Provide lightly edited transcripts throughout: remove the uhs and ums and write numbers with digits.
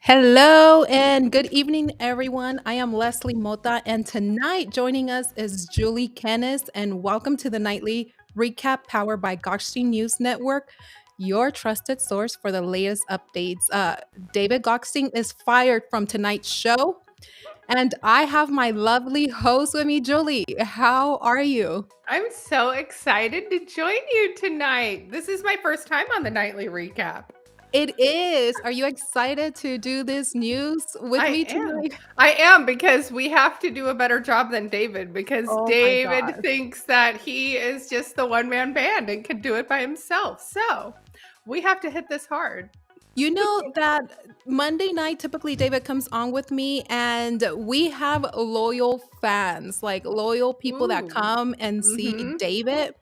Hello and good evening, everyone. I am Leslie Mota, and tonight joining us is Julie Kennis. And welcome to the nightly recap powered by Gokhshtein News Network, your trusted source for the latest updates. David Gokhshtein is fired from tonight's show, and I have my lovely host with me, Julie. How are you? I'm so excited to join you tonight. This is my first time on the nightly recap. It is. Are you excited to do this news with I me am. tonight? I am because we have to do a better job than David because Oh my David God. thinks that he is just the one man band and can do it by himself. So we have to hit this hard. You know that Monday night, typically David comes on with me, and we have loyal fans, like loyal people that Ooh. come and see Mm-hmm. David.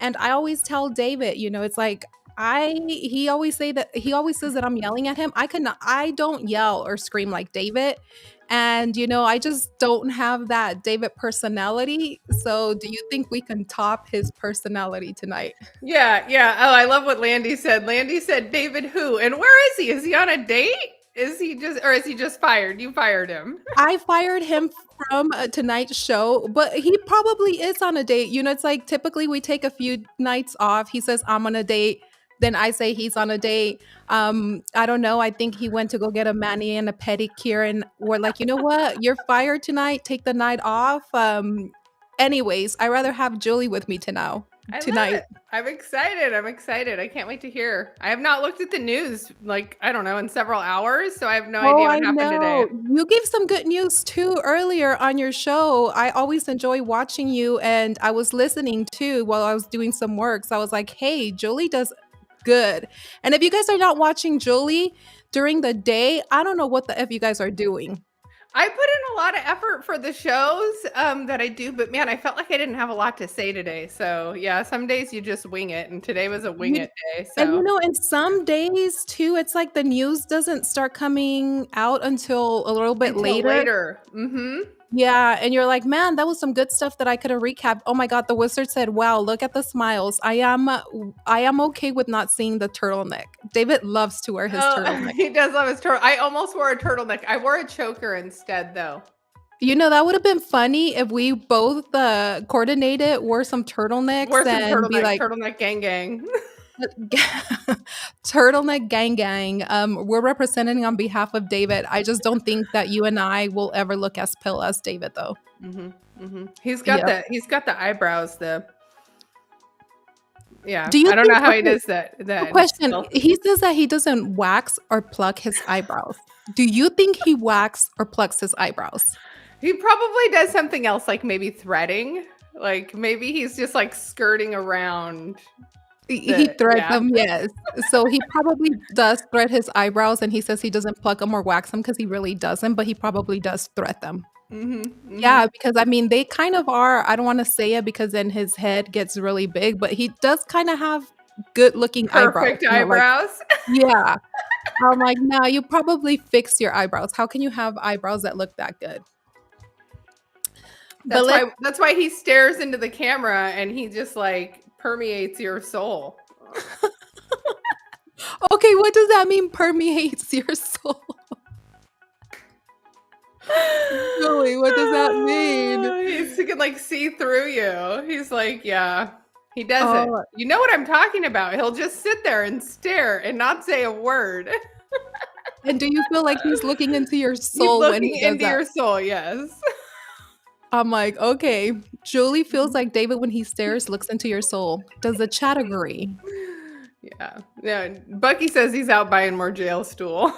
And I always tell David, it's like he always says that I'm yelling at him. I don't yell or scream like David. And I just don't have that David personality. So do you think we can top his personality tonight? Yeah, yeah. Oh, I love what Landy said. Landy said, David who? And where is he? Is he on a date? Is he just fired? You fired him. I fired him from tonight's show, but he probably is on a date. It's like typically we take a few nights off. He says, I'm on a date. Then I say he's on a date. I don't know. I think he went to go get a mani and a pedicure, and we're like, you know what? You're fired tonight. Take the night off. Anyways, I rather have Julie with me I love tonight. it. I'm excited. I'm excited. I can't wait to hear. I have not looked at the news like, I don't know, in several hours, so I have no Oh, idea I what happened today. know. You gave some good news too earlier on your show. I always enjoy watching you, and I was listening too while I was doing some work. So I was like, hey, Julie does good. And if you guys are not watching Julie during the day, I don't know what the F you guys are doing. I put in a lot of effort for the shows that I do, but man, I felt like I didn't have a lot to say today. So yeah, some days you just wing it, and today was a wing You it day. and So in some days too, it's like the news doesn't start coming out until a little bit until later. later. Mm-hmm. Yeah, and you're like, "Man, that was some good stuff that I could have recapped." Oh my god, the wizard said, "Wow, look at the smiles." I am okay with not seeing the turtleneck. David loves to wear his Oh, turtleneck. he does love his turtle. I almost wore a turtleneck. I wore a choker instead, though. That would have been funny if we both coordinated, wore some turtlenecks, Wear some and be like, turtleneck gang gang. turtleneck gang gang. We're representing on behalf of David. I just don't think that you and I will ever look as pale as David, though. Mhm, mhm. He's got Yeah. the eyebrows, yeah, Do you I don't think? know how he Okay, does that a question. stealth. He says that he doesn't wax or pluck his eyebrows. Do you think he wax or plucks his eyebrows? He probably does something else, like maybe threading. Like maybe he's just like skirting around He threads yeah. them, yes. So he probably does thread his eyebrows, and he says he doesn't pluck them or wax them because he really doesn't, but he probably does thread them. Mhm, mhm. Yeah, because I mean, they kind of are. I don't want to say it because then his head gets really big, but he does kind of have good looking eyebrows. Perfect eyebrows. Yeah. I'm like, nah, you probably fixed your eyebrows. How can you have eyebrows that look that good? But let's That's why he stares into the camera and he just like permeates your soul. Okay, what does that mean? Permeates your soul. Joey, what does that mean? He can like see through you. He's like, yeah, he does it. Oh, You know what I'm talking about. He'll just sit there and stare and not say a word. and do you feel like he's looking into your He's soul when looking he does into that? your soul, yes. I'm like, okay. Julie feels like David when he stares looks into your soul. Does the chat agree? Yeah. Yeah. Bucky says he's out buying more jail stool.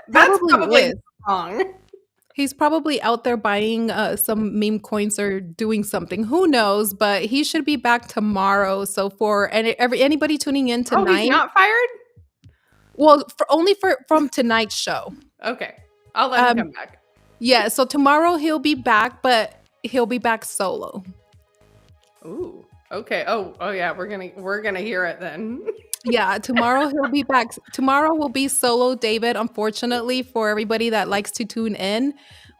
That's Probably probably is. wrong. He's probably out there buying some meme coins or doing something. Who knows? But he should be back tomorrow. So for anybody tuning in Oh, he's tonight, not fired? well, only from tonight's show. Okay. I'll let him Um, come back. yeah. So tomorrow he'll be back, but he'll be back solo. Ooh. Okay. Oh yeah, we're gonna hear it then. Yeah, tomorrow he'll be back. Tomorrow will be solo David. Unfortunately, for everybody that likes to tune in,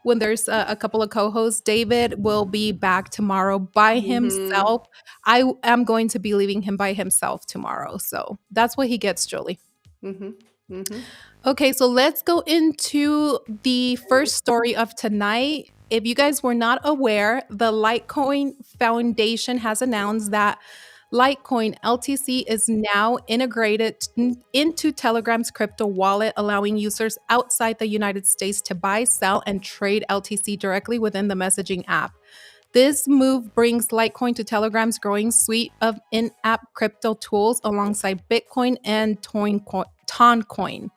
when there's a couple of co-hosts, David will be back tomorrow by Mhm. himself. I am going to be leaving him by himself tomorrow, so that's what he gets, Jolie. Mhm. Mhm. Okay, so let's go into the first story of tonight. If you guys were not aware, the Litecoin Foundation has announced that Litecoin LTC is now integrated into Telegram's crypto wallet, allowing users outside the United States to buy, sell, and trade LTC directly within the messaging app. This move brings Litecoin to Telegram's growing suite of in app crypto tools alongside Bitcoin and Toncoin,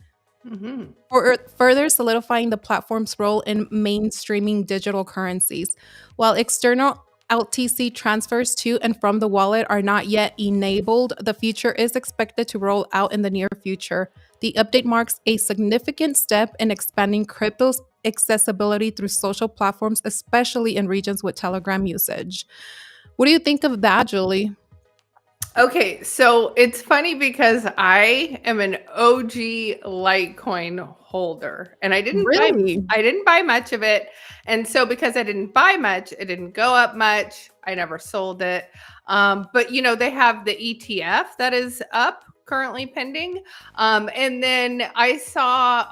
Mhm. for further solidifying the platform's role in mainstreaming digital currencies. While external LTC transfers to and from the wallet are not yet enabled, the feature is expected to roll out in the near future. The update marks a significant step in expanding crypto's accessibility through social platforms, especially in regions with Telegram usage. What do you think of that, Julie? Okay, so it's funny because I am an OG Litecoin holder and Really? I didn't buy much of it. And so because I didn't buy much, it didn't go up much. I never sold it. But they have the ETF that is up currently pending. And then I saw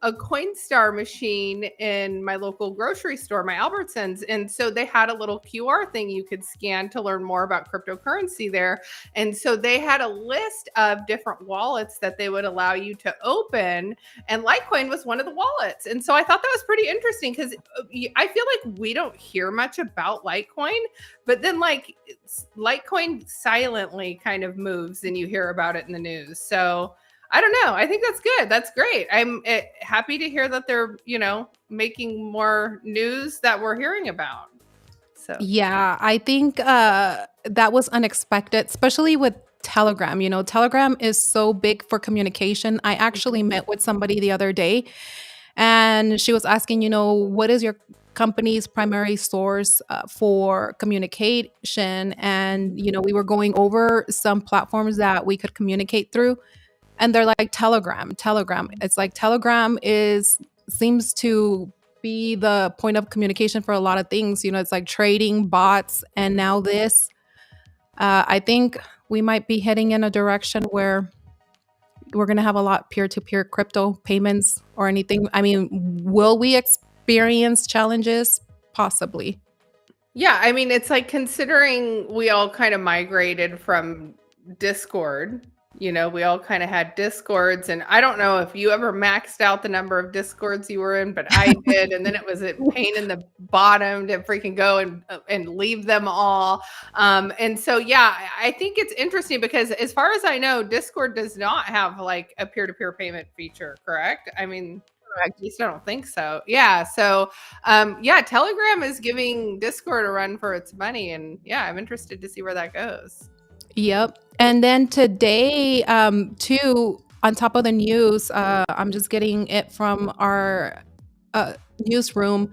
a Coinstar machine in my local grocery store, my Albertsons. And so they had a little QR thing you could scan to learn more about cryptocurrency there. And so they had a list of different wallets that they would allow you to open. And Litecoin was one of the wallets. And so I thought that was pretty interesting because I feel like we don't hear much about Litecoin, but then like Litecoin silently kind of moves and you hear about it in the news. So I don't know. I think that's good. That's great. I'm happy to hear that they're, making more news that we're hearing about. So, Yeah, I think that was unexpected, especially with Telegram. Telegram is so big for communication. I actually mhm, met with somebody the other day, and she was asking, what is your company's primary source for communication? And, we were going over some platforms that we could communicate through. And they're like Telegram. It's like Telegram seems to be the point of communication for a lot of things. It's like trading, bots, and now this. I think we might be heading in a direction where we're going to have a lot peer-to-peer crypto payments or anything. I mean, will we experience challenges? Possibly. Yeah, I mean, it's like considering we all kind of migrated from Discord. We all kind of had Discords, and I don't know if you ever maxed out the number of Discords you were in, but I did, and then it was a pain in the bottom to freaking go and leave them all. And so, yeah, I think it's interesting because, as far as I know, Discord does not have like a peer-to-peer payment feature. Correct? I mean, at least I don't think so. Yeah. So, yeah, Telegram is giving Discord a run for its money, and yeah, I'm interested to see where that goes. Yep. And then today, too, on top of the news, I'm just getting it from our newsroom.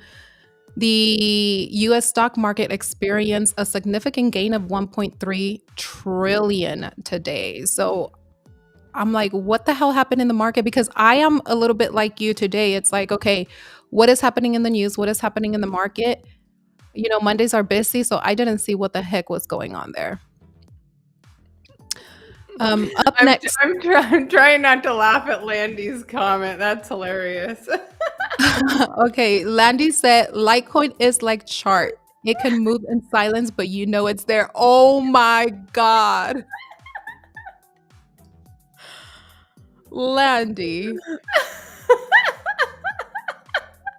The US stock market experienced a significant gain of 1.3 trillion today. So I'm like, what the hell happened in the market? Because I am a little bit like you today. It's like, okay, what is happening in the news? What is happening in the market? Mondays are busy, so I didn't see what the heck was going on there. Up next. I'm trying not to laugh at Landy's comment. That's hilarious. Okay, Landy said Litecoin is like chart. It can move in silence, but it's there. Oh my God. Landy.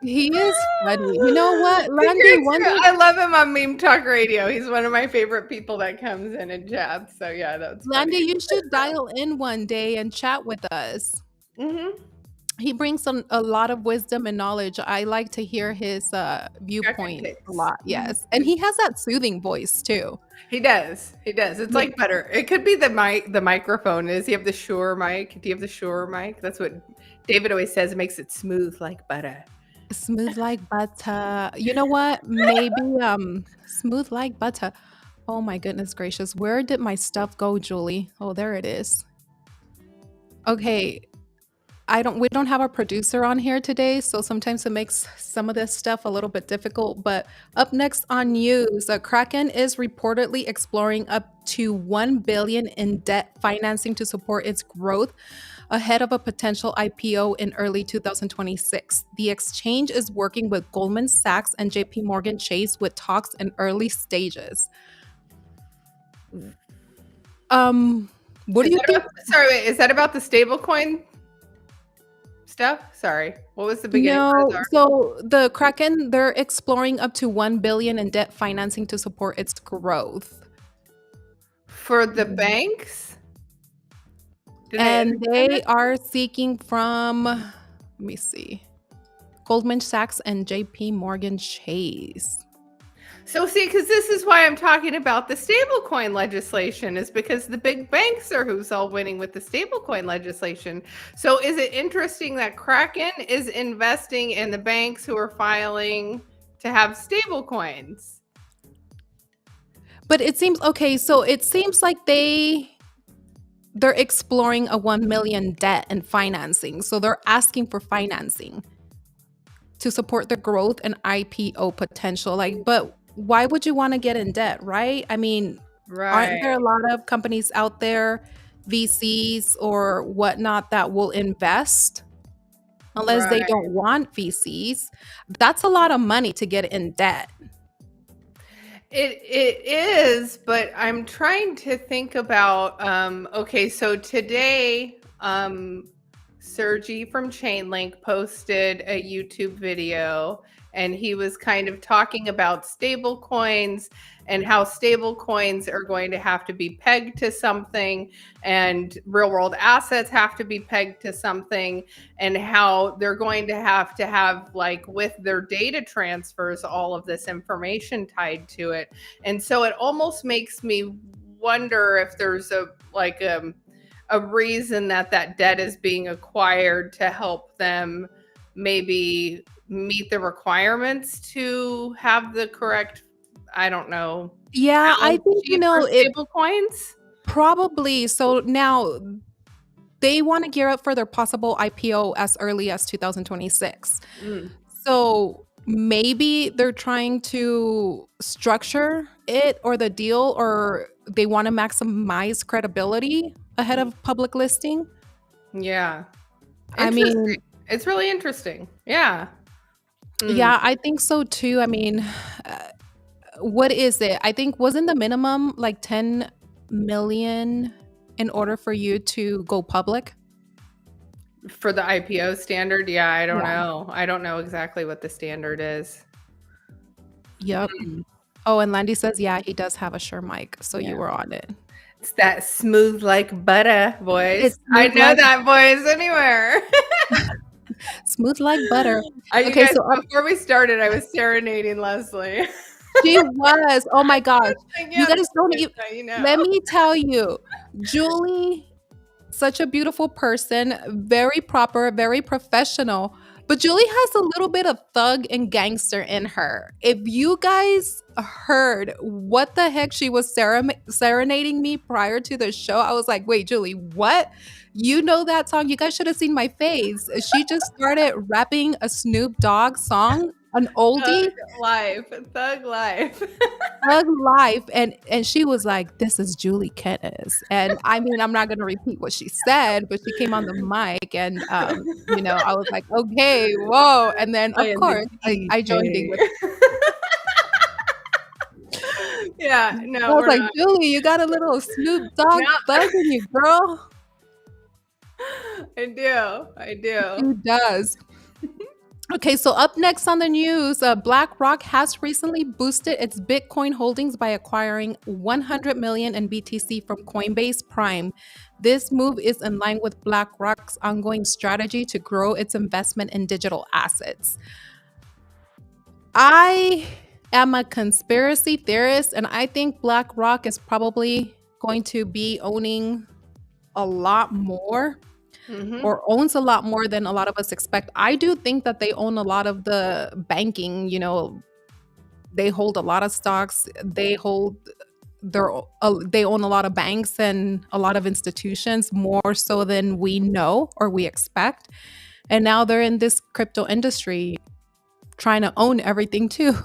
He is funny. You know what, Landy? I love him on Meme Talk Radio. He's one of my favorite people that comes in and chats. So yeah, that's Landy, funny. you should dial in one day and chat with us. Mm-hmm. He brings a lot of wisdom and knowledge. I like to hear his viewpoint a lot. Yes, and he has that soothing voice too. He does. It's like butter. It could be the microphone. Does he have the Shure mic? Do you have the Shure mic? That's what David always says. It makes it smooth like butter. Smooth like butter. You know what? Maybe smooth like butter. Oh my goodness gracious. Where did my stuff go, Julie? Oh, there it is. Okay. We don't have a producer on here today, so sometimes it makes some of this stuff a little bit difficult. But up next on news, Kraken is reportedly exploring up to $1 billion in debt financing to support its growth ahead of a potential IPO in early 2026. The exchange is working with Goldman Sachs and JP Morgan Chase with talks in early stages. What do you think? Sorry, wait, is that about the stablecoin stuff? Sorry, what was the beginning? No, so the Kraken, they're exploring up to $1 billion in debt financing to support its growth. For the banks? And they are seeking from, let me see, Goldman Sachs and JP Morgan Chase. So see, because this is why I'm talking about the stablecoin legislation, is because the big banks are who's all winning with the stablecoin legislation. So is it interesting that Kraken is investing in the banks who are filing to have stablecoins? But it seems, okay, so it seems like they're exploring a 1 million debt and financing. So they're asking for financing to support the growth and IPO potential. But why would you want to get in debt, right? I mean, aren't there a lot of companies out there, VCs or whatnot, that will invest unless they don't want VCs? That's a lot of money to get in debt. It is, but I'm trying to think about, okay, so today, Sergi from Chainlink posted a YouTube video, and he was kind of talking about stable coins and how stable coins are going to have to be pegged to something, and real world assets have to be pegged to something, and how they're going to have like with their data transfers, all of this information tied to it. And so it almost makes me wonder if there's a reason that debt is being acquired to help them maybe meet the requirements to have the correct, I don't know. Yeah, I think, stable coins? Probably. So now they want to gear up for their possible IPO as early as 2026. So maybe they're trying to structure it or the deal, or they want to maximize credibility ahead of public listing. Yeah. I mean, it's really interesting. Yeah. Mm. Yeah, I think so too. I mean, uh, what is it? I think wasn't the minimum like 10 million in order for you to go public? For the IPO standard, yeah, I don't Yeah. know. I don't know exactly what the standard is. Yep. Mm, Oh, and Landy says, yeah, he does have a Shure mic, so you yeah. were on it. It's that smooth like butter voice. It's I smooth know like that voice anywhere. smooth like butter. You Okay, guys, so up before we started, I was serenading Leslie. she was. Oh my gosh. Like, You yeah, guys don't that's even you let know. me tell you, Julie, such a beautiful person, very proper, very professional. But Julie has a little bit of thug and gangster in her. If you guys heard what the heck she was serenading me prior to the show, I was like, wait, Julie, what? You know that song? You guys should have seen my face. She just started rapping a Snoop Dogg song, an Thug oldie, life. Thug life. Thug Life, and she was like, "This is Julie Kennis," and I mean, I'm not gonna repeat what she said, but she came on the mic, and I was like, "Okay, whoa!" And then, I of am the course, I joined in DJ. with. Yeah, I no, was we're like, not. "Julie, you got a little Snoop Dogg No, thug in you, girl." I do. I She do. does. Okay, so up next on the news, BlackRock has recently boosted its Bitcoin holdings by acquiring 100 million in BTC from Coinbase Prime. This move is in line with BlackRock's ongoing strategy to grow its investment in digital assets. I am a conspiracy theorist, and I think BlackRock is probably going to be owning a lot more Hmm. or owns a lot more than a lot of us expect. I do think that they own a lot of the banking, they hold a lot of stocks, they own a lot of banks and a lot of institutions more so than we know or we expect. And now they're in this crypto industry trying to own everything too.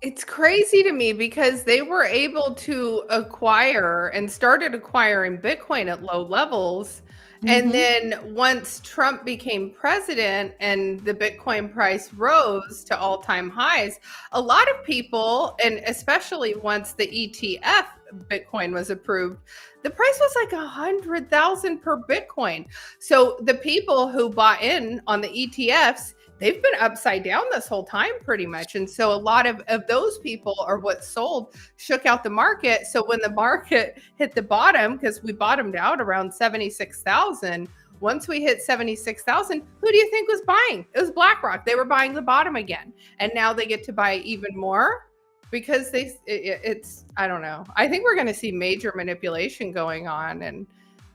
It's crazy to me because they were able to acquire and started acquiring Bitcoin at low levels. And Mhm. then once Trump became president and the Bitcoin price rose to all time highs, a lot of people, and especially once the ETF Bitcoin was approved, the price was like 100,000 per Bitcoin. So the people who bought in on the ETFs, they've been upside down this whole time pretty much. And so a lot of those people are what sold, shook out the market. So when the market hit the bottom, because we bottomed out around 76,000, once we hit 76,000, who do you think was buying? It was BlackRock. They were buying the bottom again. And now they get to buy even more because it's, I don't know. I think we're going to see major manipulation going on. And,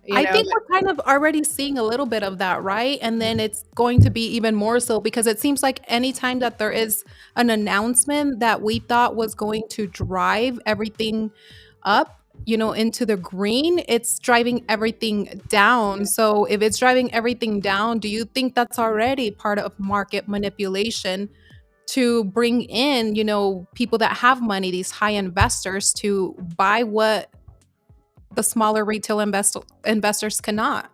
you I know, think we're kind of already seeing a little bit of that, right? And then it's going to be even more so because it seems like anytime that there is an announcement that we thought was going to drive everything up, into the green, it's driving everything down. So if it's driving everything down, do you think that's already part of market manipulation to bring in, people that have money, these high investors to buy what the smaller retail investors cannot?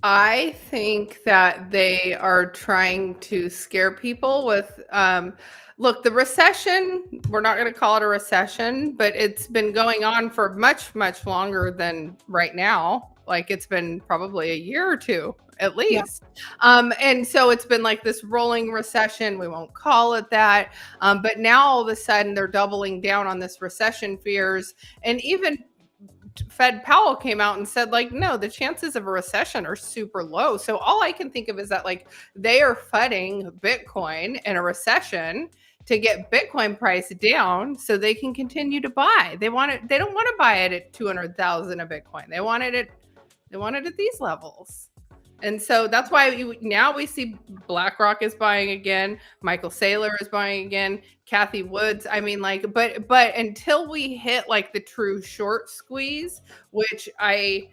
I think that they are trying to scare people with, look, the recession, we're not going to call it a recession, but it's been going on for much, much longer than right now. Like it's been probably a year or two at Yeah. least. And so it's been like this rolling recession. We won't call it that. But now all of a sudden they're doubling down on this recession fears. And even Fed Powell came out and said, like, no, the chances of a recession are super low. So all I can think of is that, like, they are flooding Bitcoin in a recession to get Bitcoin price down so they can continue to buy. They want it. They don't want to buy it at 200,000 a Bitcoin. They wanted it. They want it at these levels. And so that's why now we see BlackRock is buying again. Michael Saylor is buying again. Kathy Woods. I mean, like, but until we hit like the true short squeeze, which I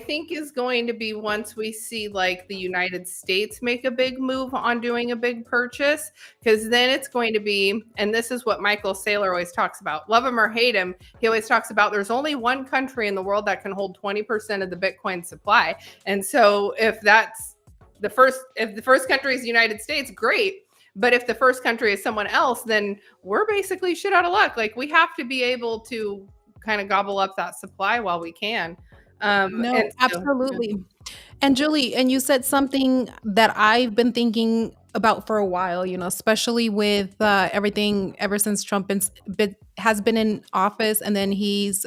think is going to be once we see like the United States make a big move on doing a big purchase, because then it's going to be, and this is what Michael Saylor always talks about, love him or hate him, he always talks about there's only one country in the world that can hold 20% of the Bitcoin supply. And so if the first country is the United States, great. But if the first country is someone else, then we're basically shit out of luck. Like we have to be able to kind of gobble up that supply while we can. No, And so, absolutely. And Julie, and you said something that I've been thinking about for a while, especially with everything ever since has been in office, and then he's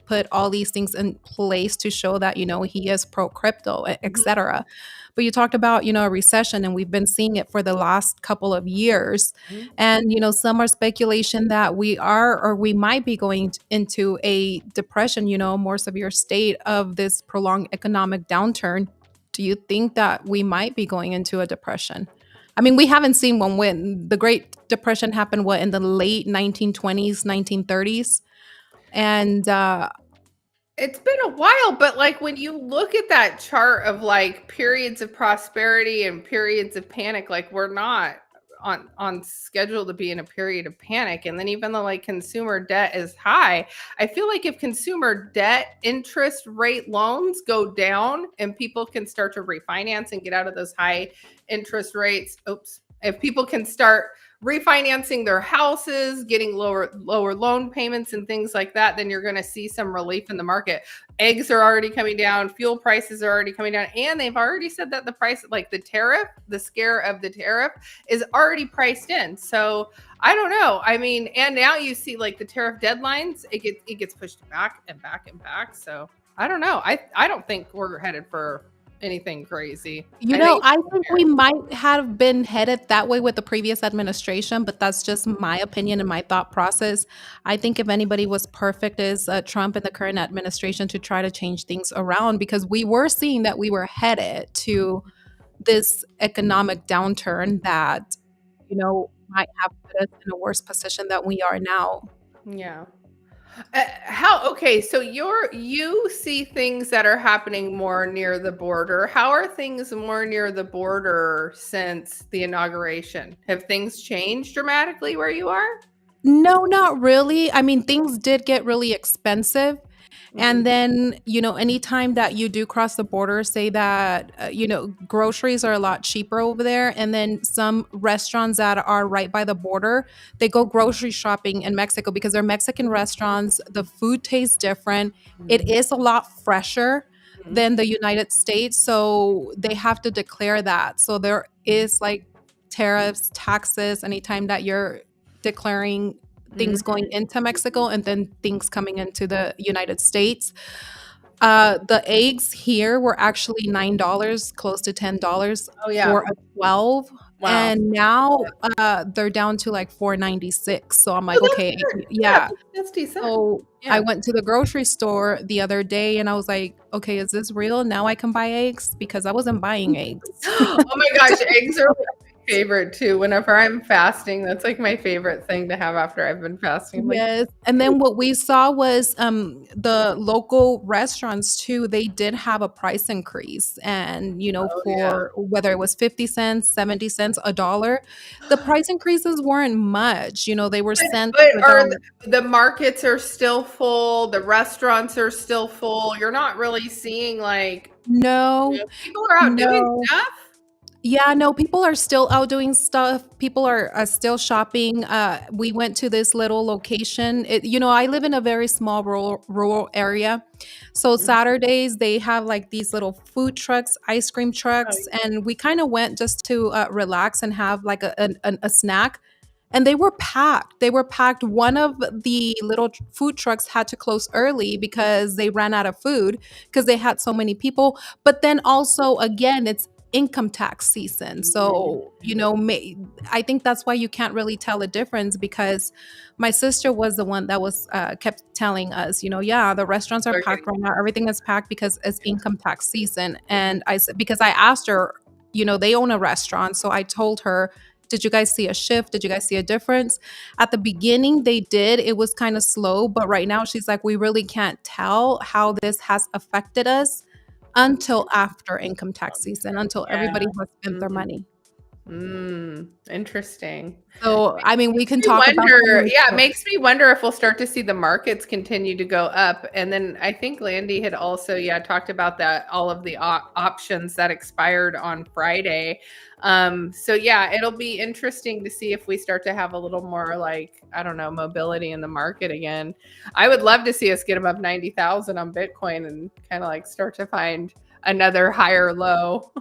put all these things in place to show that, he is pro crypto, mhm, etc. But you talked about, a recession, and we've been seeing it for the last couple of years. mhm. And, some are speculation that we are or we might be going into a depression, more severe state of this prolonged economic downturn. Do you think that we might be going into a depression? I mean, we haven't seen one. When the Great Depression happened, what, in the late 1920s, 1930s? And It's been a while, but like when you look at that chart of like periods of prosperity and periods of panic, like we're not on schedule to be in a period of panic. And then even though like consumer debt is high, I feel like if consumer debt interest rate loans go down and people can start to refinance and get out of those high interest rates, if people can start refinancing their houses, getting lower loan payments and things like that, then you're going to see some relief in the market. Eggs are already coming down, fuel prices are already coming down, and they've already said that the price, like the tariff, the scare of the tariff is already priced in. So I don't know. I mean, and now you see like the tariff deadlines, it gets pushed back and back and back. So I don't know. I don't think we're headed for anything crazy. I think I think we might have been headed that way with the previous administration, but that's just my opinion and my thought process. I think if anybody was perfect, is Trump and the current administration to try to change things around, because we were seeing that we were headed to this economic downturn that, might have put us in a worse position than we are now. yeah. How okay, so you see things that are happening more near the border. How are things more near the border since the inauguration? Have things changed dramatically where you are? No, not really. I mean, things did get really expensive. Mhm, And then, anytime that you do cross the border, say that, groceries are a lot cheaper over there. And then some restaurants that are right by the border, they go grocery shopping in Mexico because they're Mexican restaurants. The food tastes different. It mhm, is a lot fresher mhm, than the United States. So they have to declare that. So there is like tariffs, taxes, anytime that you're declaring mhm. things going into Mexico and then things coming into the United States. The eggs here were actually $9, close to $10 Oh, yeah. for a 12, Wow. and now they're down to like 4.96. So I'm Oh, like, that's okay, good. Yeah, yeah. that's decent. So I Yeah. went to the grocery store the other day and I was like, okay, is this real? Now I can buy eggs because I wasn't buying eggs. Oh my gosh, eggs are my favorite too. Whenever I'm fasting, that's like my favorite thing to have after I've been fasting. I'm like, Yes, and then what we saw was, the local restaurants too, they did have a price increase, and, oh yeah. for whether it was 50 cents, 70 cents, a dollar, the price increases weren't much, they were But cents but per are dollar. the markets are still full, the restaurants are still full. You're not really seeing like, No, people are out doing no. stuff? Yeah, no, people are still out doing stuff. People are still shopping. We went to this little location. I live in a very small rural area. So Mhm. Saturdays they have like these little food trucks, ice cream Oh, trucks, and we kind of went just to relax and have like a snack. And they were packed. They were packed. One of the little food trucks had to close early because they ran out of food because they had so many people. But then also, again, it's income tax season. mhm. So, I think that's why you can't really tell a difference, because my sister was the one that was kept telling us, yeah, the restaurants are They're packed getting right now. Everything is packed because it's income tax season. mhm. And I said, because I asked her, they own a restaurant. So I told her, did you guys see a shift? Did you guys see a difference? At the beginning, they did. It was kind of slow. But right now, she's like, we really can't tell how this has affected us until after income tax season, until Yeah. everybody has spent their Mhm. money. Interesting. So, I mean, we can You talk about some wonder, of yeah, it the makes me wonder if we'll start to see the markets continue to go up. And then I think Landy had also, yeah, talked about that, all of the options that expired on Friday. So yeah, it'll be interesting to see if we start to have a little more, like, I don't know, mobility in the market again. I would love to see us get above 90,000 on Bitcoin and kind of like start to find another higher low.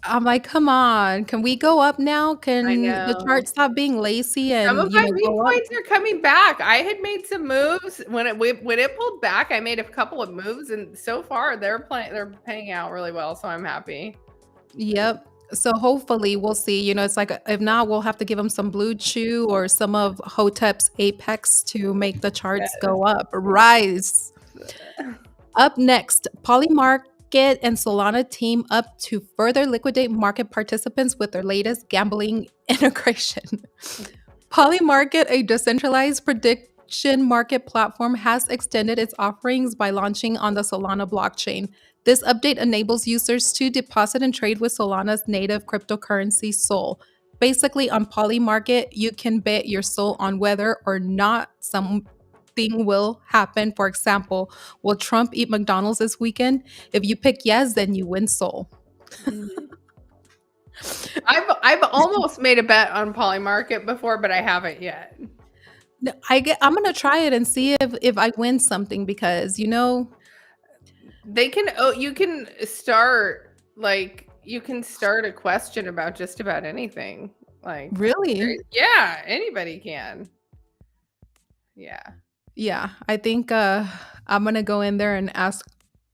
I'm like, "Come on, can we go up now? I Can the know. chart stop being lazy Some and, of my meme go up?" coins are coming back. I had made some moves when it pulled back. I made a couple of moves, and so far they're paying out really well. So I'm happy. Yep. So hopefully we'll see. It's like if not, we'll have to give them some Blue Chew or some of Hotep's Apex to make the charts Yes. go up, rise. Up next, Polymarket and Solana team up to further liquidate market participants with their latest gambling integration. Polymarket, a decentralized prediction market platform, has extended its offerings by launching on the Solana blockchain. This update enables users to deposit and trade with Solana's native cryptocurrency Sol. Basically, on Polymarket, you can bet your soul on whether or not something will happen. For example, will Trump eat McDonald's this weekend? If you pick yes, then you win soul. Mhm. I've almost made a bet on Polymarket before, but I haven't yet. No, I'm gonna try it and see if I win something because They can you can start, like, you can start a question about just about anything. Like, really. yeah, anybody can. Yeah. Yeah, I think I'm gonna go in there and ask,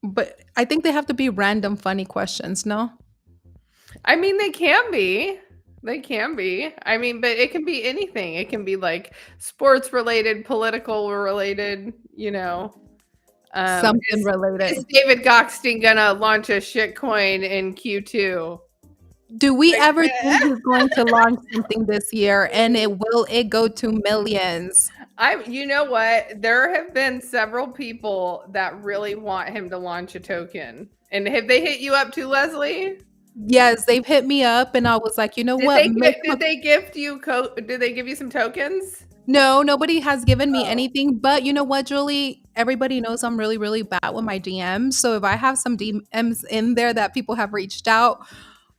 but I think they have to be random, funny questions. No, I mean, they can be. They can be. I mean, but it can be anything. It can be like sports related, political related, you know. something Is related. David Gokhshtein gonna launch a shitcoin in Q2? Do we Like, ever think he's going to launch something this year, and it go to millions? you know what? There have been several people that really want him to launch a token. And have they hit you up too, Leslie? Yes, they've hit me up, and I was like, you know what? Did they gift you did they give you some tokens? No, nobody has given me Oh. anything, but you know what, Julie? Everybody knows I'm really, really bad with my DMs. So if I have some DMs in there that people have reached out,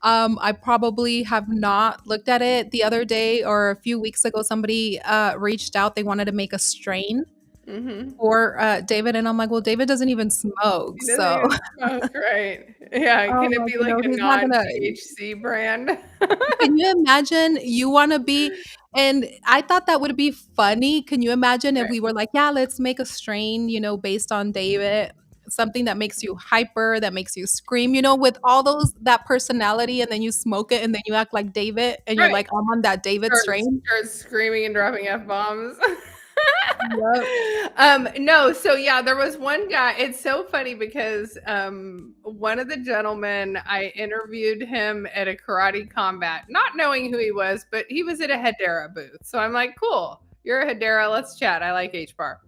I probably have not looked at it. The other day or a few weeks ago, somebody reached out. They wanted to make a strain Mhm. for David, and I'm like, well, David doesn't even smoke, He doesn't so even smoke, right. Yeah, I'm can it like, be like a he's not gonna. non-THC brand? Can you imagine you wanna be and I thought that would be funny. Can you imagine if Right. we were like, "Yeah, let's make a strain, based on David, something that makes you hyper, that makes you scream," with all that personality, and then you smoke it, and then you act like David, and you're Right. like, "I'm on that David strain." Starts screaming and dropping F-bombs. Yep. No, so yeah, there was one guy. It's so funny because one of the gentlemen, I interviewed him at a karate combat, not knowing who he was, but he was at a Hedera booth. So I'm like, cool, you're a Hedera, let's chat. I like H bar.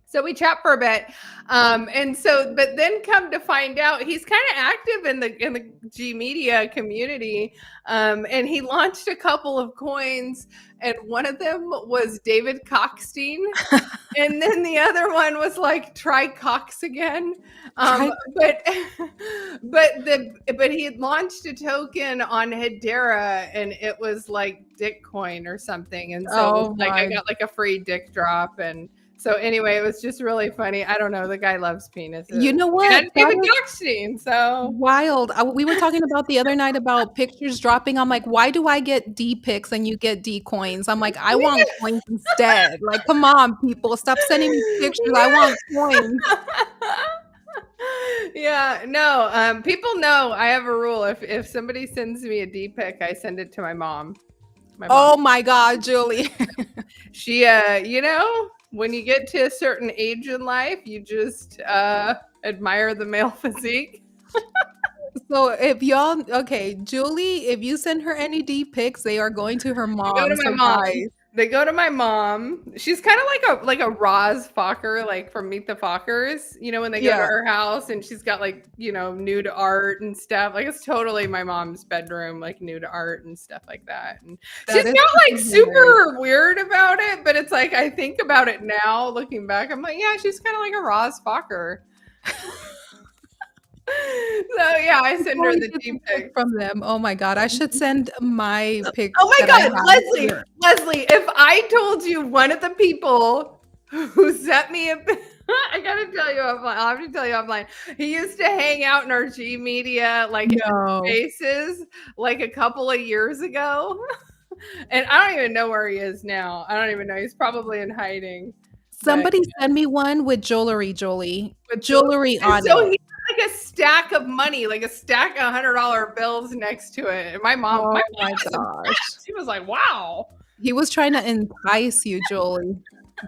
So we chat for a bit, and so, but then come to find out, he's kind of active in the G Media community, and he launched a couple of coins, and one of them was David Gokhshtein, and then the other one was like try Cox again, Try but but he had launched a token on Hedera, and it was like Dickcoin or something, and so it was Oh like I my. got like a free dick drop. And so anyway, it was just really funny. I don't know. The guy loves You penises know what? and That David is Gokhshtein. So wild. We were talking about the other night about pictures dropping. I'm like, why do I get D pics and you get D coins? I'm like, I want coins instead. Like, come on, people, stop sending me pictures. I want coins. Yeah, no. People know I have a rule. If somebody sends me a D pic, I send it to my mom. My mom. Oh my God, Julie. She, when you get to a certain age in life, you just admire the male physique. So if okay, Julie, if you send her any D pics, they are going to her Go to mom. my So mom. guys. They go to my mom. She's kind of like a Roz Fokker, like from Meet the Fockers. When they go to Yeah, her house and she's got like nude art and stuff. Like it's totally my mom's bedroom, like nude art and stuff like that. And she's that is not like freaking hilarious. super weird about it, but it's like I think about it now, looking back, I'm like, yeah, she's kind of like a Roz Fokker. So yeah, I send her Always the get some deep pics pics. from them. Oh my god, I should send my pics Oh my that I God, have Leslie, here. Leslie, if I told you one of the people who sent me a, I gotta tell you offline, I'll have to tell you offline. He used to hang out in our G Media like No. spaces like a couple of years ago. And I don't even know where he is now. I don't even know. He's probably in hiding. But Somebody send me one with jewelry, Jolie. with Julie, Jewelry and on so it. he had like a stack of money, like a stack of $100 bills next to it. And my Oh mom my was gosh. impressed. She was like, "Wow." He was trying to entice you, Jolie.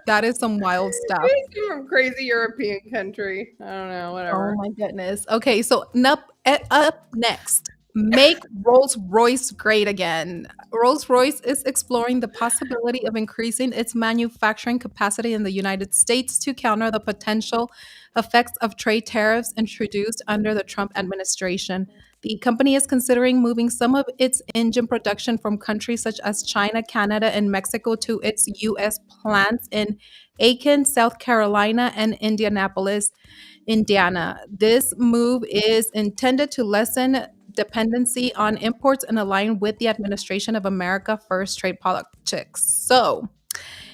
That is some wild stuff. He's from crazy European country. I don't know, Oh whatever. my goodness. Okay, so up next, make Rolls-Royce great again. Rolls-Royce is exploring the possibility of increasing its manufacturing capacity in the United States to counter the potential effects of trade tariffs introduced under the Trump administration. The company is considering moving some of its engine production from countries such as China, Canada, and Mexico to its U.S. plants in Aiken, South Carolina, and Indianapolis, Indiana. This move is intended to lessen dependency on imports and align with the administration of America First trade politics. So,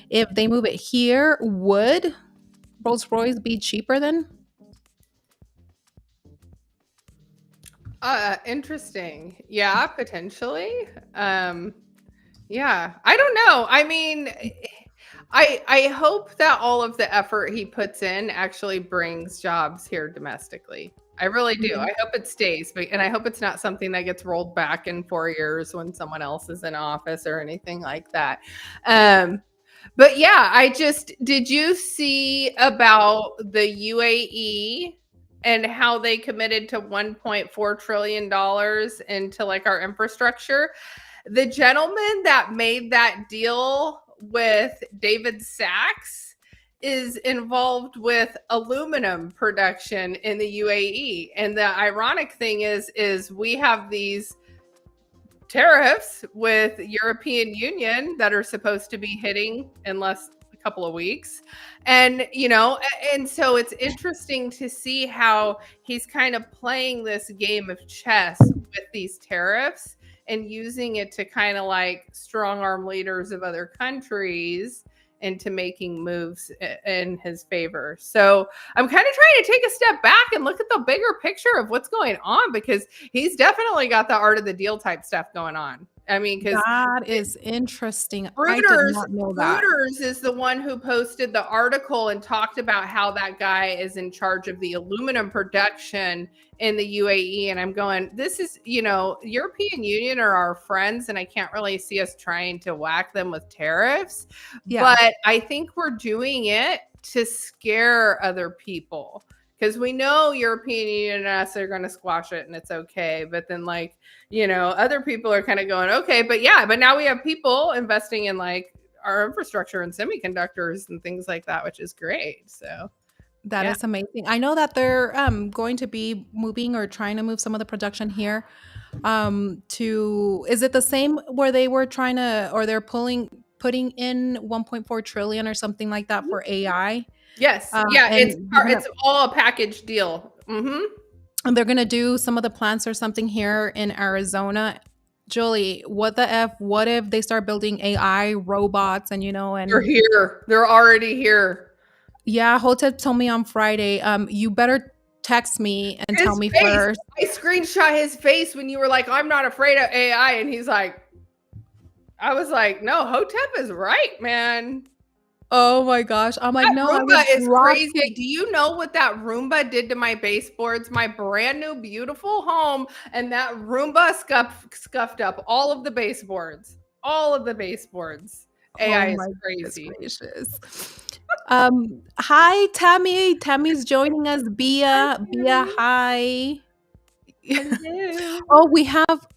if they move it here, would Rolls Royce be cheaper then? Interesting. Yeah, potentially. Yeah, I don't know. I mean, I hope that all of the effort he puts in actually brings jobs here domestically. I really do. Mhm. I hope it stays, and I hope it's not something that gets rolled back in 4 years when someone else is in office or anything like that. Um, but yeah, did you see about the UAE and how they committed to $1.4 trillion into like our infrastructure? The gentleman that made that deal with David Sachs is involved with aluminum production in the UAE. And the ironic thing is we have these tariffs with European Union that are supposed to be hitting in less a couple of weeks. And and so it's interesting to see how he's kind of playing this game of chess with these tariffs and using it to kind of like strong arm leaders of other countries into making moves in his favor. So I'm kind of trying to take a step back and look at the bigger picture of what's going on, because he's definitely got the art of the deal type stuff going on. I mean, because That is interesting. I did Reuters, not know that. Reuters is the one who posted the article and talked about how that guy is in charge of the aluminum production in the UAE. And I'm going, this is, European Union are our friends, and I can't really see us trying to whack them with tariffs. Yeah. But I think we're doing it to scare other people, because we know European Union and us are going to squash it and it's okay. But then other people are kind of going, okay, but now we have people investing in like our infrastructure and semiconductors and things like that, which is great. So That yeah. is amazing. I know that they're going to be moving or trying to move some of the production here to, is it the same where they were trying to, or they're putting in 1.4 trillion or something like that for AI? Yes. Yeah. It's And they're gonna it's all a package deal. and they're gonna do some of the plants or something here in Arizona. Julie, what the F? What if they start building AI robots and They're and here. They're already here. yeah, Hotep told me on Friday, you better text me and tell His me face. first. I screenshot his face when you were like, I'm not afraid of AI. And he's like, I was like, no, Hotep is right, man. Oh my gosh. I'm like, That no, I Roomba was is crazy. Do you know what that Roomba did to my baseboards? My brand new, beautiful home. And that Roomba scuffed up all of the baseboards. All of the baseboards. Oh AI is my goodness crazy. gracious. Hi, Tammy. Tammy's joining us. Bia, hi. Hello. Oh, we have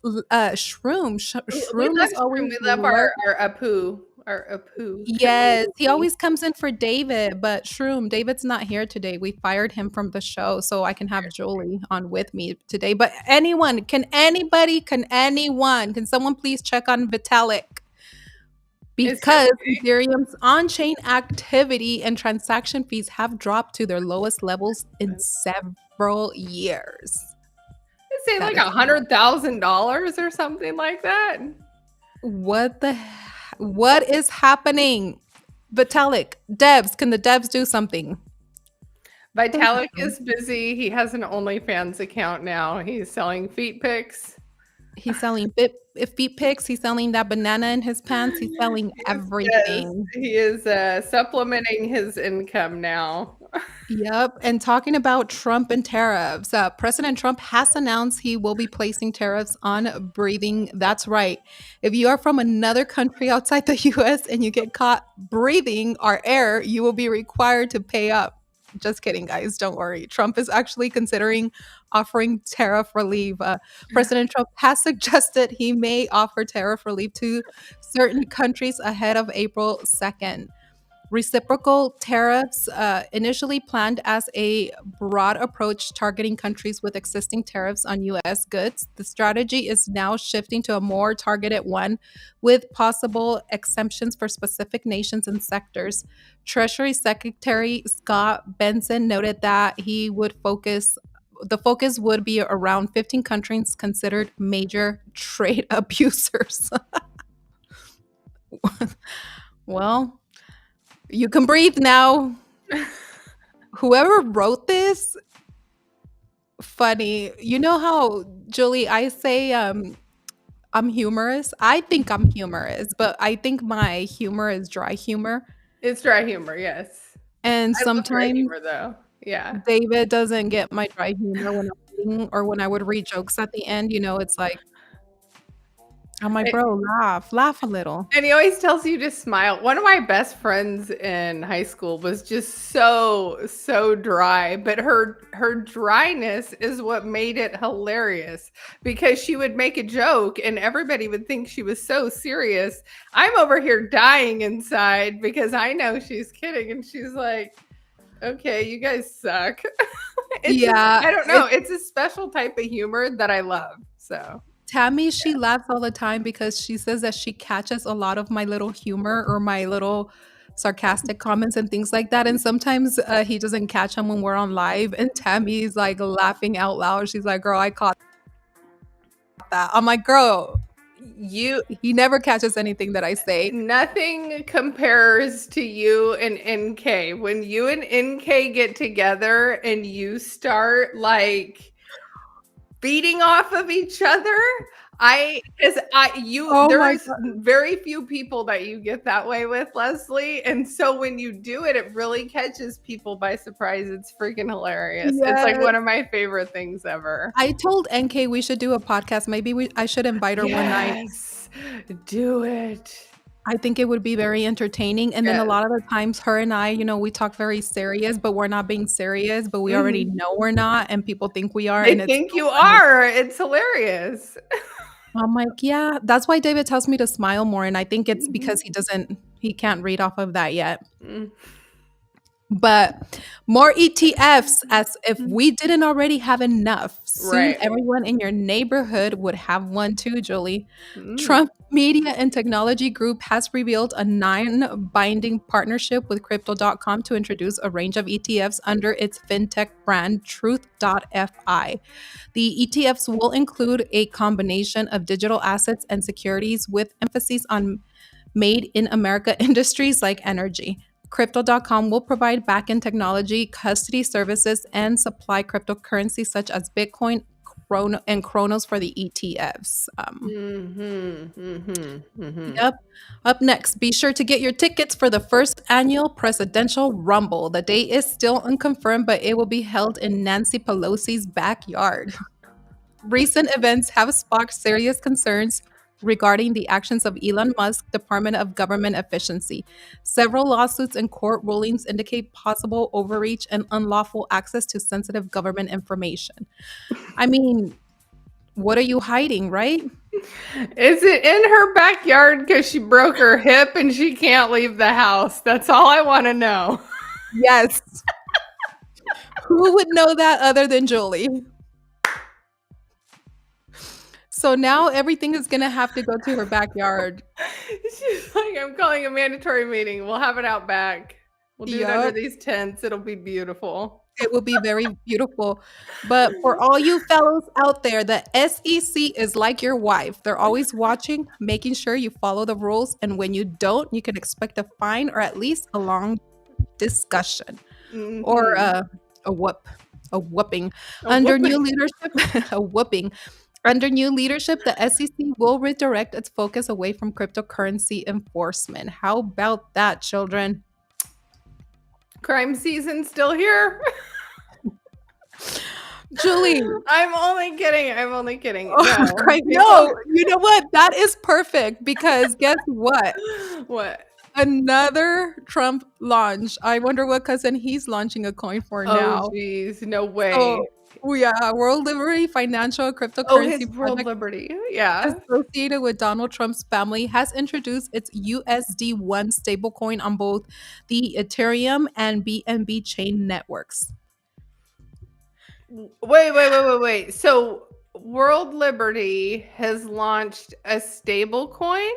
Shroom. We Shroom love is always Shroom. We love our Apu. or Apu too. Yes, he always comes in for David, but Shroom, David's not here today. We fired him from the show so I can have Julie on with me today. But can someone please check on Vitalik? Is he Because okay? Ethereum's on-chain activity and transaction fees have dropped to their lowest levels in several years. They say That like is $100,000 or something like that. what is happening? Vitalik, devs, can the devs do something? Vitalik is busy. He has an OnlyFans account now. He's selling feet pics. He's selling feet pics. He's selling that banana in his pants. He's selling Yes, everything. he is supplementing his income now. Yep. And talking about Trump and tariffs, President Trump has announced he will be placing tariffs on breathing. That's right. If you are from another country outside the US and you get caught breathing our air, you will be required to pay up. Just kidding, guys. Don't worry. Trump is actually considering offering tariff relief. President Trump has suggested he may offer tariff relief to certain countries ahead of April 2nd. Reciprocal tariffs, initially planned as a broad approach targeting countries with existing tariffs on US goods, the strategy is now shifting to a more targeted one with possible exemptions for specific nations and sectors. Treasury Secretary Scott Benson noted that the focus would be around 15 countries considered major trade abusers. Well, you can breathe now. Whoever wrote this, funny. You know how, Julie, I say I'm humorous? I think I'm humorous, but I think my humor is dry humor. It's dry humor, yes. And I love dry sometimes humor though. Yeah. David doesn't get my dry humor when I'm reading or when I would read jokes at the end. It's like, I'm like, bro, laugh a little. And he always tells you to smile. One of my best friends in high school was just so dry, but her dryness is what made it hilarious because she would make a joke and everybody would think she was so serious. I'm over here dying inside because I know she's kidding and she's like, "Okay, you guys suck." Yeah, I don't know, it's a special type of humor that I love. So Tammy, she laughs all the time because she says that she catches a lot of my little humor or my little sarcastic comments and things like that. And sometimes he doesn't catch them when we're on live. And Tammy's like laughing out loud. She's like, girl, I caught that. I'm like, girl, he never catches anything that I say. nothing compares to you and NK. When you and NK get together and you start like beating off of each other, Oh my there's God. very few people that you get that way with, Leslie. And so when you do it, it really catches people by surprise. It's freaking hilarious. It's like Yes. one of my favorite things ever. I told NK we should do a podcast. Maybe I should invite her one night. Yes, do it. I think it would be very entertaining. And then a Yes. lot of the times, her and I, we talk very serious, but we're not being serious, but we already Mhm. know we're not, and people think we are. They And it's think so you funny. are. It's hilarious. I'm like, yeah, that's why David tells me to smile more. And I think it's because Mhm. he can't read off of that yet. Mm. But more ETFs, as if we didn't already have enough. Soon Right. everyone in your neighborhood would have one too, Julie. Mm. Trump Media and Technology Group has revealed a non-binding partnership with Crypto.com to introduce a range of ETFs under its fintech brand Truth.fi. The ETFs will include a combination of digital assets and securities with emphasis on made in America industries like energy. Crypto.com will provide backend technology, custody services, and supply cryptocurrencies such as Bitcoin and Chronos for the ETFs. Mhm. Mhm. Mhm. Yep. Up next, be sure to get your tickets for the first annual presidential rumble. The date is still unconfirmed, but it will be held in Nancy Pelosi's backyard. Recent events have sparked serious concerns regarding the actions of Elon Musk's Department of Government Efficiency. Several lawsuits and court rulings indicate possible overreach and unlawful access to sensitive government information. I mean, What are you hiding, right? Is it in her backyard because she broke her hip and she can't leave the house? That's all I want to know. Yes. Who would know that other than Julie? So now everything is gonna have to go to her backyard. She's like, I'm calling a mandatory meeting. We'll have it out back. We'll do it under Yup. these tents. It'll be beautiful. It will be very beautiful. But for all you fellows out there, the SEC is like your wife. They're always watching, making sure you follow the rules. And when you don't, you can expect a fine or at least a long discussion or Mhm. a whoop, a whooping. A Under new whooping. leadership, a whooping. Under new leadership, the SEC will redirect its focus away from cryptocurrency enforcement. How about that, children? Crime season still here? Julie, I'm only kidding. I'm only kidding. oh, No. right. No, you know what? That is perfect because guess what? What? Another Trump launch. I wonder what cousin he's launching a coin for Oh, now. geez. No way. So, yeah, World Liberty Financial Oh, his Cryptocurrency World Project Liberty. Yeah. associated with Donald Trump's family has introduced its USD1 stablecoin on both the Ethereum and BNB chain networks. Wait. So World Liberty has launched a stable coin?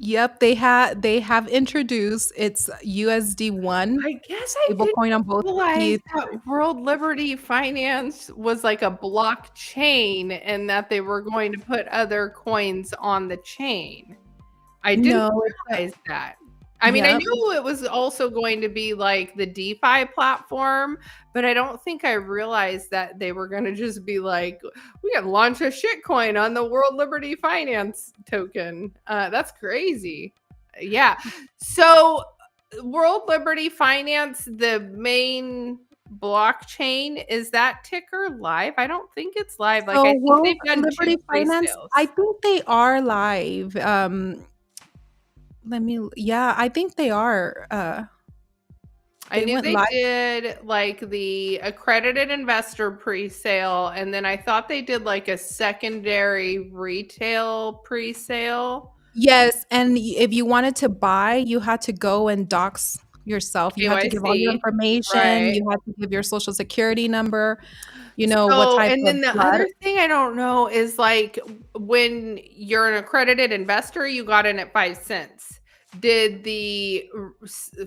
Yep, they have introduced its USD1 I guess I didn't stablecoin on both realize the that World Liberty Finance was like a blockchain and that they were going to put other coins on the chain. I didn't no, it's realize that. I mean, I yep. knew it was also going to be like the DeFi platform, but I don't think I realized that they were going to just be like, we got to launch a shitcoin on the World Liberty Finance token. That's crazy. Yeah. So, World Liberty Finance, the main blockchain, is that ticker live? I don't think it's live. Like, So I think World they've done two Liberty Finance, pre-sales. I think they are live. Yeah, I think they are. I They knew went they live. did like the accredited investor pre-sale, and then I thought they did like a secondary retail pre-sale. Yes, and if you wanted to buy, you had to go and dox yourself. You had to give all your KYC. information. Right. You had to give your social security number, what So, type and of then the blood. other thing I don't know is like when you're an accredited investor, you got in at 5 cents. Did the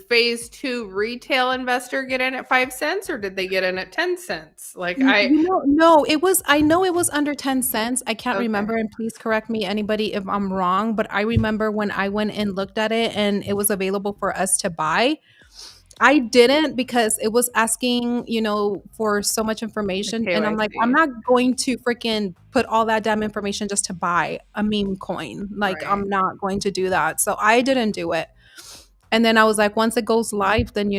phase two retail investor get in at 5 cents or did they get in at 10 cents? Like, No, I know it was under 10 cents. I can't okay. remember, and please correct me, anybody, if I'm wrong, but I remember when I went and looked at it and it was available for us to buy. I didn't because it was asking, for so much The information. And I'm like, I'm KYC. not going to freaking put all that damn information just to buy a meme coin. Like, Right. I'm not going to do that. So I didn't do it. And then I was like, once it goes live, then,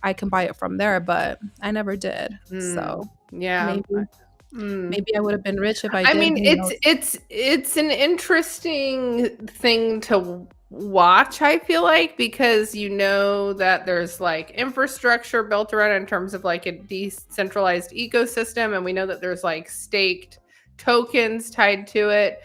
I can buy it from there. But I never did. Mm, So yeah. maybe, Mm. maybe I would have been rich if I I did. mean, Who knows? it's an interesting thing to watch, I feel like, because you know that there's like infrastructure built around it in terms of like a decentralized ecosystem, and we know that there's like staked tokens tied to it.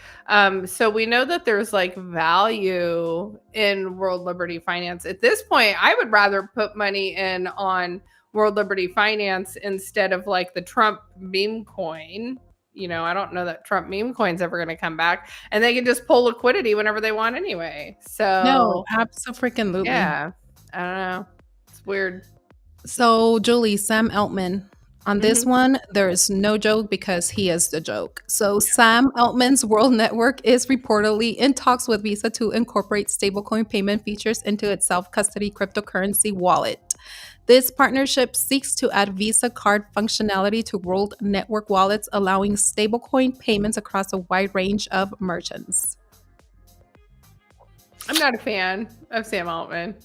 So we know that there's like value in World Liberty Finance. At this point, I would rather put money in on World Liberty Finance instead of like the Trump meme coin. I don't know that Trump meme coin's ever going to come back, and they can just pull liquidity whenever they want anyway. No, So, absolutely. yeah, I don't know. It's weird. So, Julie, Sam Altman. On this Hmm. one, there is no joke because he is the joke. So, Sam Altman's World Network is reportedly in talks with Visa to incorporate stablecoin payment features into its self custody cryptocurrency wallet. This partnership seeks to add Visa card functionality to World Network wallets, allowing stablecoin payments across a wide range of merchants. I'm not a fan of Sam Altman,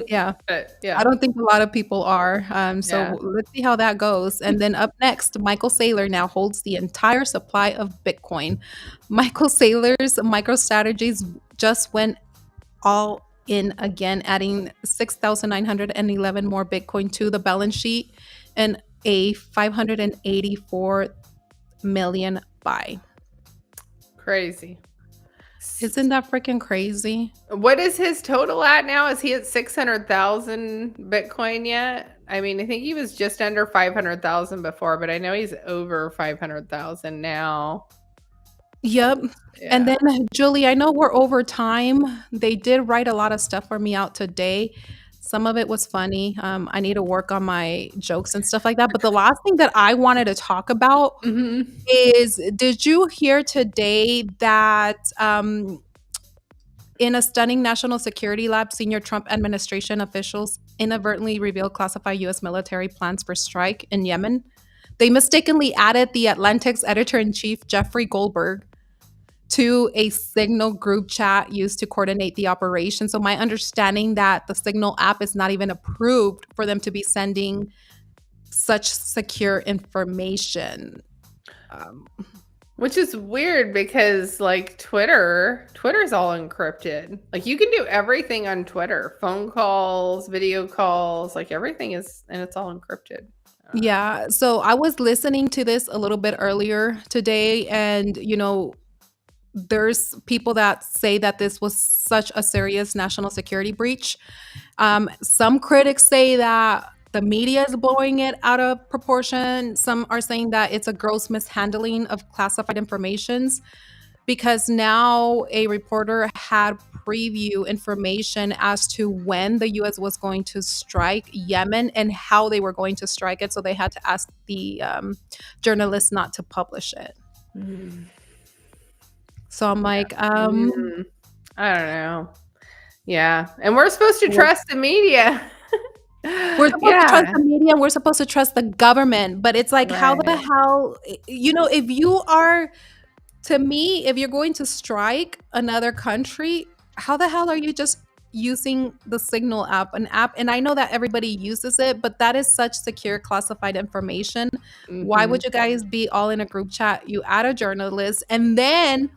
Yeah. but yeah, I don't think a lot of people are. yeah. So let's see how that goes. And then up next, Michael Saylor now holds the entire supply of Bitcoin. Michael Saylor's MicroStrategies just went all in again, adding 6,911 more Bitcoin to the balance sheet and a 584 million buy. Crazy. Isn't that freaking crazy? What is his total at now? Is he at 600,000 Bitcoin yet? I mean, I think he was just under 500,000 before, but I know he's over 500,000 now. Yep. And Yeah. then, Julie, I know we're over time. They did write a lot of stuff for me out today. Some of it was funny. I need to work on my jokes and stuff like that. But the last thing that I wanted to talk about Mhm. is, did you hear today that in a stunning national security lab, senior Trump administration officials inadvertently revealed classified U.S. military plans for strike in Yemen? They mistakenly added the Atlantic's editor in chief, Jeffrey Goldberg, to a Signal group chat used to coordinate the operation. So my understanding that the Signal app is not even approved for them to be sending such secure information. Um, Which is weird because like Twitter's all encrypted. Like you can do everything on Twitter. Phone calls, video calls, like everything is and it's all encrypted. yeah. So I was listening to this a little bit earlier today, and there's people that say that this was such a serious national security breach. Some critics say that the media is blowing it out of proportion. Some are saying that it's a gross mishandling of classified informations because now a reporter had preview information as to when the US was going to strike Yemen and how they were going to strike it. So they had to ask the journalists not to publish it. Mm. So I'm like, Mm. I don't know. Yeah. And we're supposed to we're, trust the media. we're supposed to trust Yeah. the media, we're supposed to trust the government, but it's like, how the Right. hell, if you are, to me, if you're going to strike another country, how the hell are you just using the Signal app, an app? And I know that everybody uses it, but that is such secure classified information. Why Mhm. would you guys be all in a group chat? You add a journalist, and then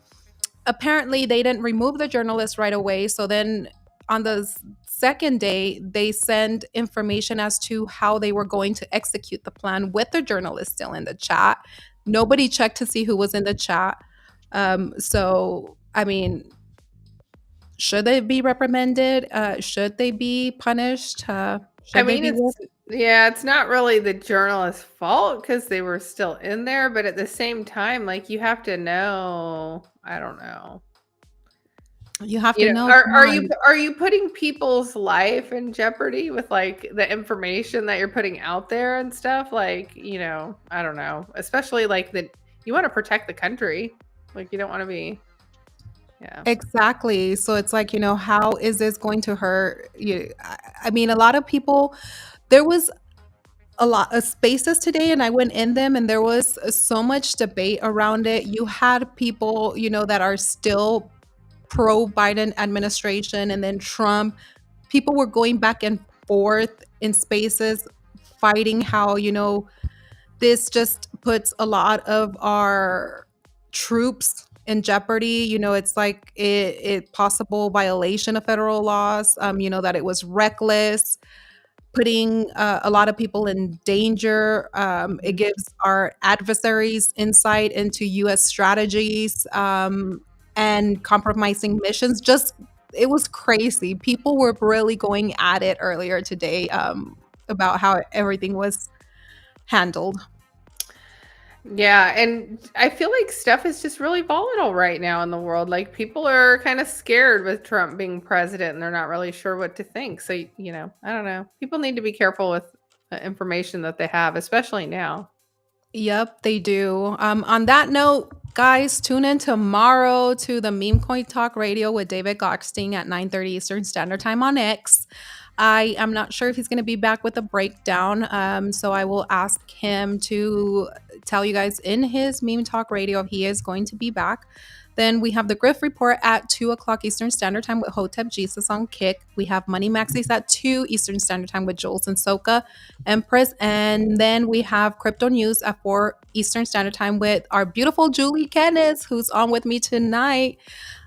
apparently they didn't remove the journalist right away. So then on the second day, they send information as to how they were going to execute the plan with the journalist still in the chat. Nobody checked to see who was in the chat. So, I mean, should they be reprimanded? Should they be punished? I Should they mean, be? it's not really the journalist's fault because they were still in there, but at the same time, like you have to know, I don't know. You have You to know, know. are Come are you on. are you putting people's life in jeopardy with like the information that you're putting out there and stuff? Like, I don't know. Especially like you want to protect the country. Like you don't want to be, yeah. Exactly. So it's like, how is this going to hurt you? I mean, a lot of people, there was a lot of spaces today, and I went in them, and there was so much debate around it. You had people, that are still pro Biden administration, and then Trump. People were going back and forth in spaces, fighting how, this just puts a lot of our troops in jeopardy. It's like it possible violation of federal laws, that it was reckless, putting a lot of people in danger. It Mhm. gives our adversaries insight into U.S. strategies, and compromising missions. Just, it was crazy. People were really going at it earlier today, about how everything was handled. Yeah, and I feel like stuff is just really volatile right now in the world. Like people are kind of scared with Trump being president and they're not really sure what to think. So, I don't know. People need to be careful with information that they have, especially now. Yep, they do. On that note, guys, tune in tomorrow to the Meme Coin Talk Radio with David Gokhshtein at 9:30 Eastern Standard Time on X. I am not sure if he's going to be back with a breakdown, so I will ask him to tell you guys in his Meme Talk Radio if he is going to be back. Then we have the Griff Report at 2 o'clock Eastern Standard Time with Hotep Jesus on Kick. We have Money Maxis at 2 Eastern Standard Time with Jules and Soka Empress. And then we have Crypto News at 4 Eastern Standard Time with our beautiful Julie Kennis, who's on with me tonight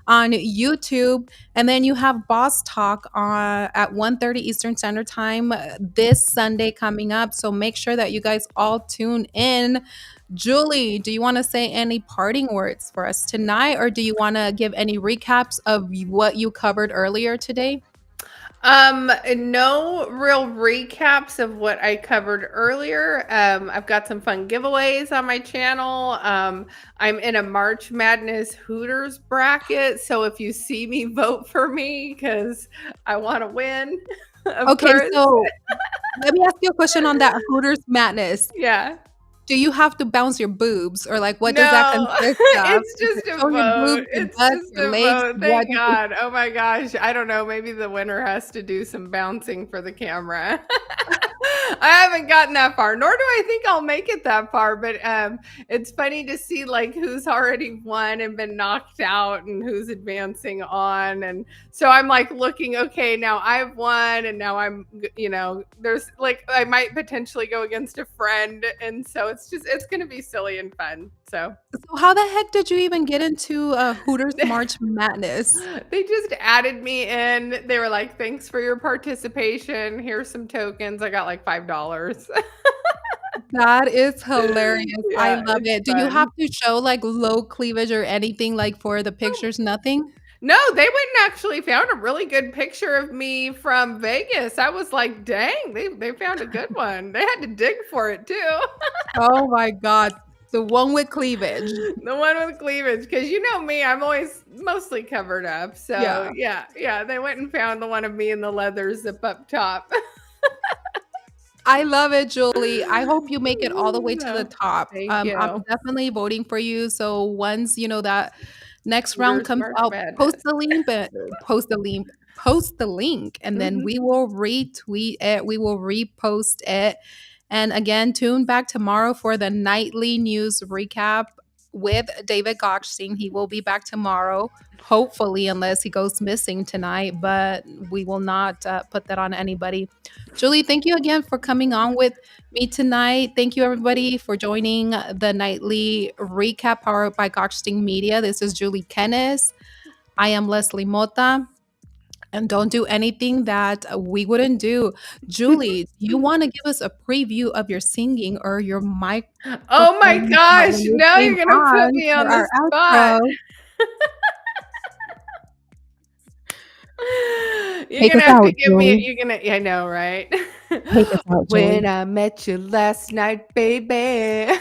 on YouTube. And then you have Boss Talk at 1:30 Eastern Standard Time this Sunday coming up. So make sure that you guys all tune in. Julie, do you want to say any parting words for us tonight, or do you want to give any recaps of what you covered earlier today? No real recaps of what I covered earlier. I've got some fun giveaways on my channel. I'm in a March Madness Hooters bracket, so if you see me, vote for me because I want to win. Of Okay, course. so let me ask you a question on that Hooters Madness. Yeah. Do you have to bounce your boobs, or like what does that No, consist of? it's Is it just a showing your vote. boobs, your It's butts, just your a legs? vote. What Thank God. Oh my gosh. I don't know. Maybe the winner has to do some bouncing for the camera. I haven't gotten that far, nor do I think I'll make it that far. But it's funny to see like who's already won and been knocked out and who's advancing on. And so I'm like looking, okay, now I've won, and now there's like I might potentially go against a friend, and so it's gonna be silly and fun. So So how the heck did you even get into Hooters March Madness? they just added me in. They were like, "Thanks for your participation. Here's some tokens." I got like $5. That is hilarious. I Yeah, love it's it. Do you have fun. to show like low cleavage or anything like for the pictures? Nothing? No, they went and actually found a really good picture of me from Vegas. I was like, "Dang, they found a good one." They had to dig for it too. Oh my God. The one with cleavage. The one with cleavage, because you know me, I'm always mostly covered up. So Yeah. yeah, they went and found the one of me in the leather zip up top. I love it, Julie. I hope you make it all the way to the No, top. thank I'm you. definitely voting for you. So once that next round Hooters comes March out, Madness. post the link, and then Mhm. we will retweet it. We will repost it. And again, tune back tomorrow for the nightly news recap with David Gokhshtein. He will be back tomorrow, hopefully, unless he goes missing tonight. But we will not put that on anybody. Julie, thank you again for coming on with me tonight. Thank you, everybody, for joining the nightly recap powered by Gokhshtein Media. This is Julie Kennis. I am Leslie Mota. And don't do anything that we wouldn't do. Julie, do you want to give us a preview of your singing or your microphone Oh my gosh, when you now came you're gonna put on me for on the our spot. outro? You're Take gonna us have to out, give me Julie. you're gonna I know, right? Take us out, When Julie. I met you last night, baby.